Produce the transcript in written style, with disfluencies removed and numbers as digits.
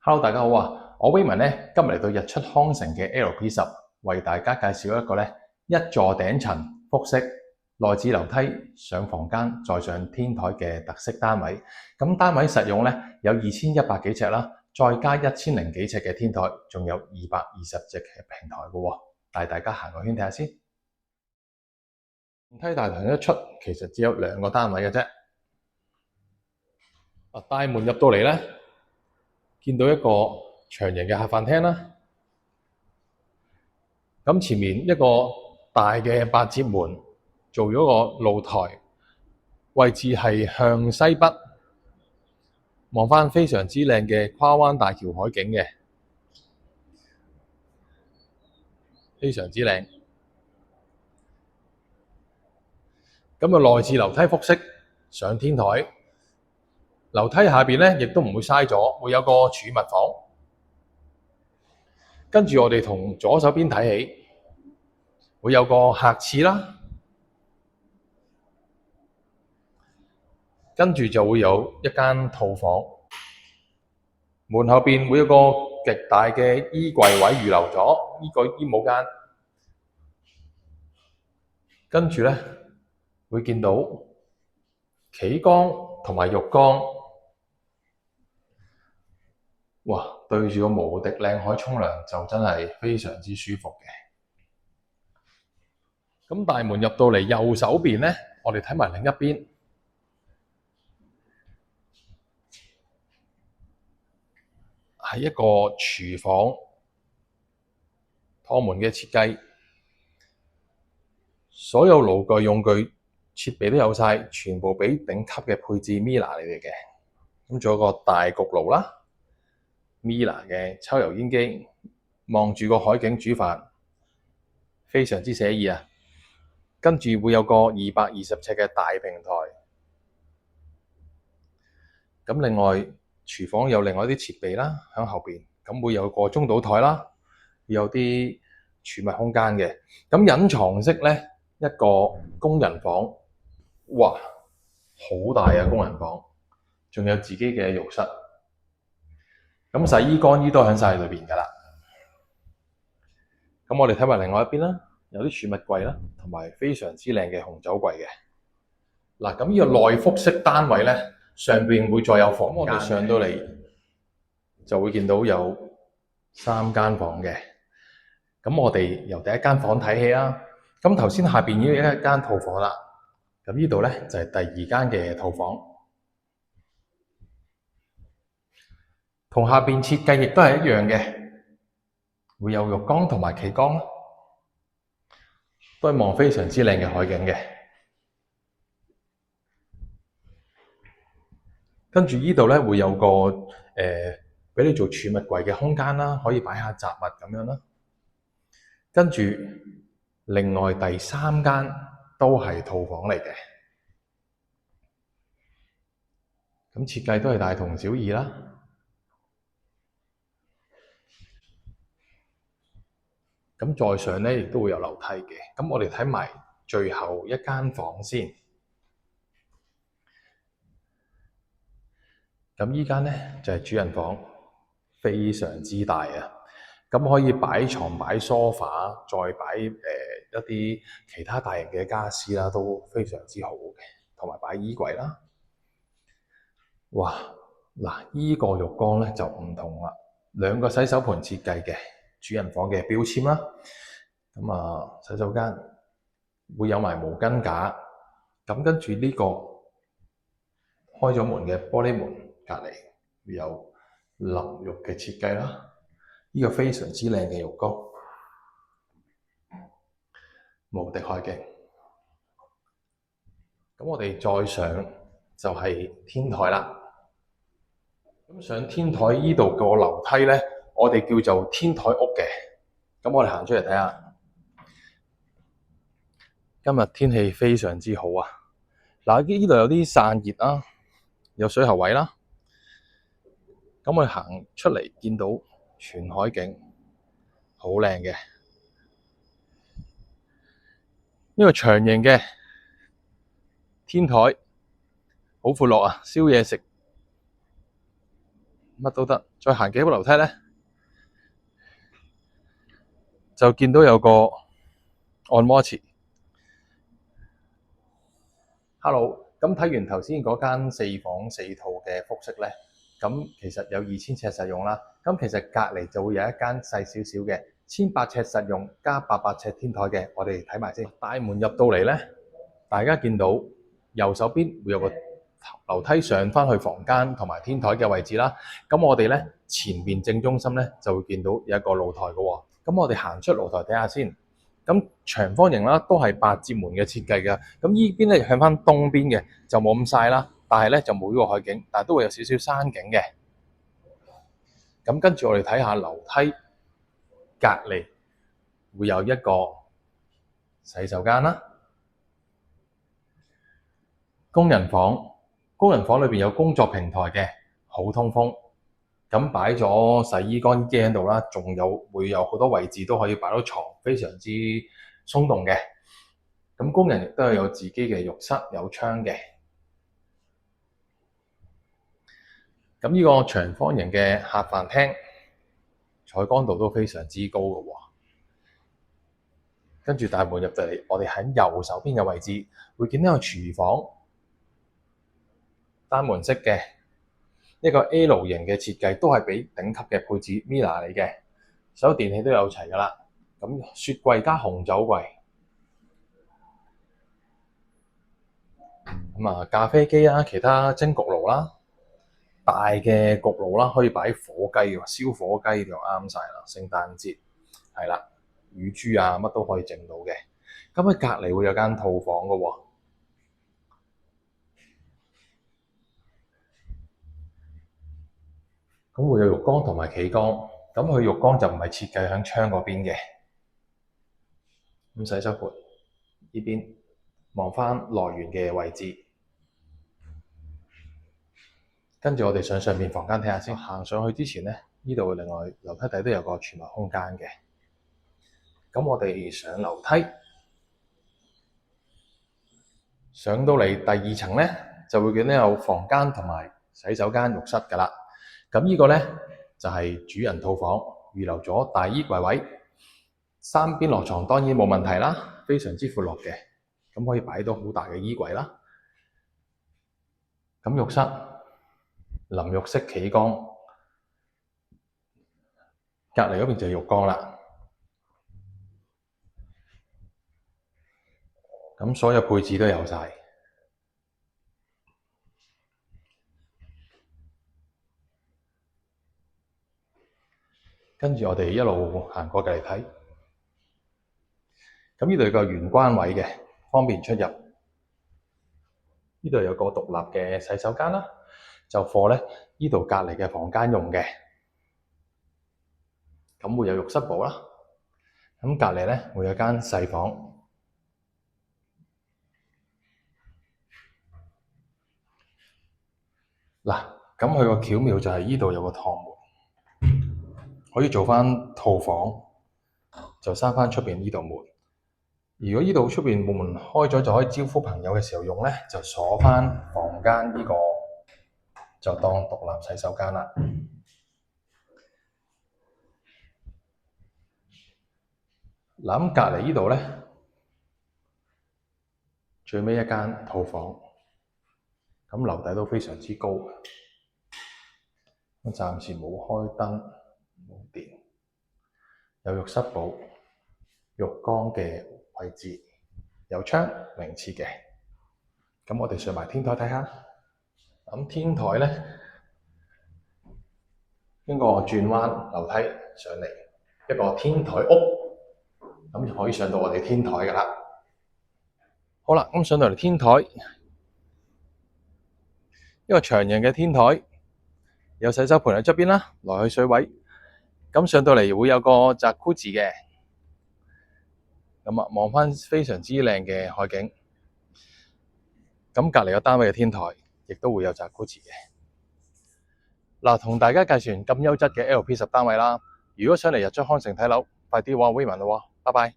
Hello，大家好啊！我 Wayman 咧今日嚟到日出康城嘅 LP10，為大家介紹一個咧一座頂層複式內置樓梯上房間再上天台嘅特色單位。咁單位實用咧有2100幾尺啦，再加1000零幾尺嘅天台，仲有220隻嘅平台嘅喎。帶大家行個圈睇下先。電梯大堂一出，其實只有2個單位嘅啫。大門入到嚟咧，見到一個長形嘅客飯廳啦。咁前面一個大嘅8折門，做咗個露台，位置係向西北，望返非常之靚嘅跨灣大橋海景嘅，非常之靚。咁內置樓梯複式上天台，樓梯下邊咧亦都唔會嘥咗，會有個儲物房。跟住我哋同左手邊睇起，會有個客廁啦，跟住就會有一間套房。門後邊會有個極大嘅衣櫃位預留咗，呢個衣帽間。跟住咧會見到企缸同埋浴缸，哇！對住個無敵靚海沖涼就真係非常之舒服嘅。咁大門入到嚟右手邊咧，我哋睇埋另一邊，係一個廚房趟門嘅設計，所有爐具用具設備都有晒，全部俾頂級嘅配置 Miele 你哋嘅。咁仲有個大焗爐啦，Miele 嘅抽油煙機，望住個海景煮飯，非常之寫意啊！跟住會有個220尺嘅大平台。咁另外廚房有另外啲設備啦，喺後邊，咁會有個中島台啦，有啲儲物空間嘅。咁隱藏式咧，一個工人房，哇，好大嘅工人房，仲有自己嘅浴室。咁洗衣乾衣都喺晒裏邊㗎啦。咁我哋睇埋另外一邊啦，有啲儲物櫃啦，同埋非常之靚嘅紅酒櫃嘅。嗱，咁呢個內複式單位咧，上邊會再有房間。我哋上到嚟就會見到有3間房嘅。咁我哋由第一間房睇起啦。咁頭先下邊已經有一間套房啦。咁呢度咧就係第2間嘅套房，同下邊設計亦都係一樣嘅，會有浴缸同埋企缸，都係望非常之靚嘅海景嘅。跟住呢度咧會有個俾你做儲物櫃嘅空間啦，可以擺下雜物咁樣啦。跟住另外第3間都係套房嚟嘅，咁設計都係大同小異啦。咁再上咧亦都會有樓梯嘅。咁我哋睇埋最後一間房先。咁依間咧就係主人房，非常之大啊！咁可以擺床、擺梳化，再擺一啲其他大型嘅家私啦，都非常之好嘅，同埋擺衣櫃啦。哇！嗱，依個浴缸咧就唔同啦，2個洗手盆設計嘅主人房嘅標籤啦。咁啊，洗手間會有埋毛巾架。咁跟住呢個開咗門嘅玻璃門。隔離會有淋浴嘅設計啦，呢個非常之靚嘅浴缸，無敵海景。咁我哋再上就係天台啦。咁上天台呢度個樓梯咧，我哋叫做天台屋嘅。咁我哋行出嚟睇下，今日天氣非常之好啊！嗱，呢度有啲散熱啦，有水喉位啦。咁我哋行出嚟見到全海景，好靚嘅。呢個長形嘅天台，好闊落啊！燒嘢食，乜都得。再行幾步樓梯咧，就見到有個按摩池。Hello，咁睇完頭先嗰間4房4套嘅複式咧，咁其實有2000尺實用啦。咁其實隔離就會有一間細少少嘅1800尺實用加800尺天台嘅，我哋睇埋先。大門入到嚟咧，大家見到右手邊會有個樓梯上返去房間同埋天台嘅位置啦。咁我哋咧前面正中心咧就會見到有一個露台嘅喎。咁我哋行出露台睇下先。咁長方形啦，都係8節門嘅設計嘅。咁依邊咧向翻東邊嘅就冇咁曬啦，但係咧就冇呢個海景，但係都會有少少山景嘅。咁跟住我哋睇下樓梯隔離會有一個洗手間啦，工人房。工人房裏邊有工作平台嘅，好通風。咁擺咗洗衣乾機喺度啦，仲會有好多位置都可以擺到床，非常之鬆動嘅。咁工人亦都係有自己嘅浴室，有窗嘅。咁呢個長方形嘅客飯廳，採光度都非常之高嘅喎。跟住大門入到嚟，我哋喺右手邊嘅位置會見到個廚房，單門式嘅。一個 L 型嘅設計，都係俾頂級嘅配置 Mila 嚟嘅，所有電器都有齊噶啦。咁雪櫃加紅酒櫃，咖啡機啦，其他蒸焗爐啦，大嘅焗爐啦，可以擺火雞喎，燒火雞就啱晒啦。聖誕節係啦，乳豬啊乜都可以整到嘅。咁佢隔離會有間套房嘅喎。咁會有浴缸同埋企缸，咁佢浴缸就唔係設計喺窗嗰邊嘅。咁洗手盆呢邊望返來源嘅位置，跟住我哋上面房間睇下先。行上去之前咧，呢度另外樓梯底都有個儲物空間嘅。咁我哋上樓梯，上到嚟第2層咧，就會見到有房間同埋洗手間、浴室㗎啦。咁呢個咧就係主人套房，預留咗大衣櫃位，3邊落床當然冇問題啦，非常之闊落嘅，咁可以擺到好大嘅衣櫃啦。咁浴室淋浴式企缸，隔離嗰邊就係浴缸啦。咁所有配置都有晒。跟住我哋一路行過嚟睇，咁呢度有個玄關位嘅，方便出入。呢度有個獨立嘅洗手間啦，就貨咧呢度隔離嘅房間用嘅。咁會有浴室寶啦，咁隔離咧會有間細房。嗱，咁佢個巧妙就係呢度有個趟門。可以做返套房，就閂返出邊呢道門。如果呢度出邊門開咗，就可以招呼朋友嘅時候用咧，就鎖返房間呢個，就當獨立洗手間啦。嗱，咁隔離呢度咧，最尾一間套房，咁樓底都非常之高。我暫時冇開燈，冇電，有浴室寶、浴缸嘅位置，有窗明廁嘅。咁我哋上埋天台睇下。咁天台咧，經過轉彎樓梯上嚟一個天台屋，咁就可以上到我哋天台㗎啦。好啦，咁上到嚟天台，一個長形嘅天台，有洗手盆喺側邊啦，來去水位。咁上到嚟會有個Jacuzzi嘅，咁望返非常之靚嘅海景。咁隔離個單位嘅天台亦都會有Jacuzzi嘅。嗱，同大家介紹完咁優質嘅 LP10單位啦。如果想嚟日出康城睇樓，快啲揾Raymond啦喎，拜拜。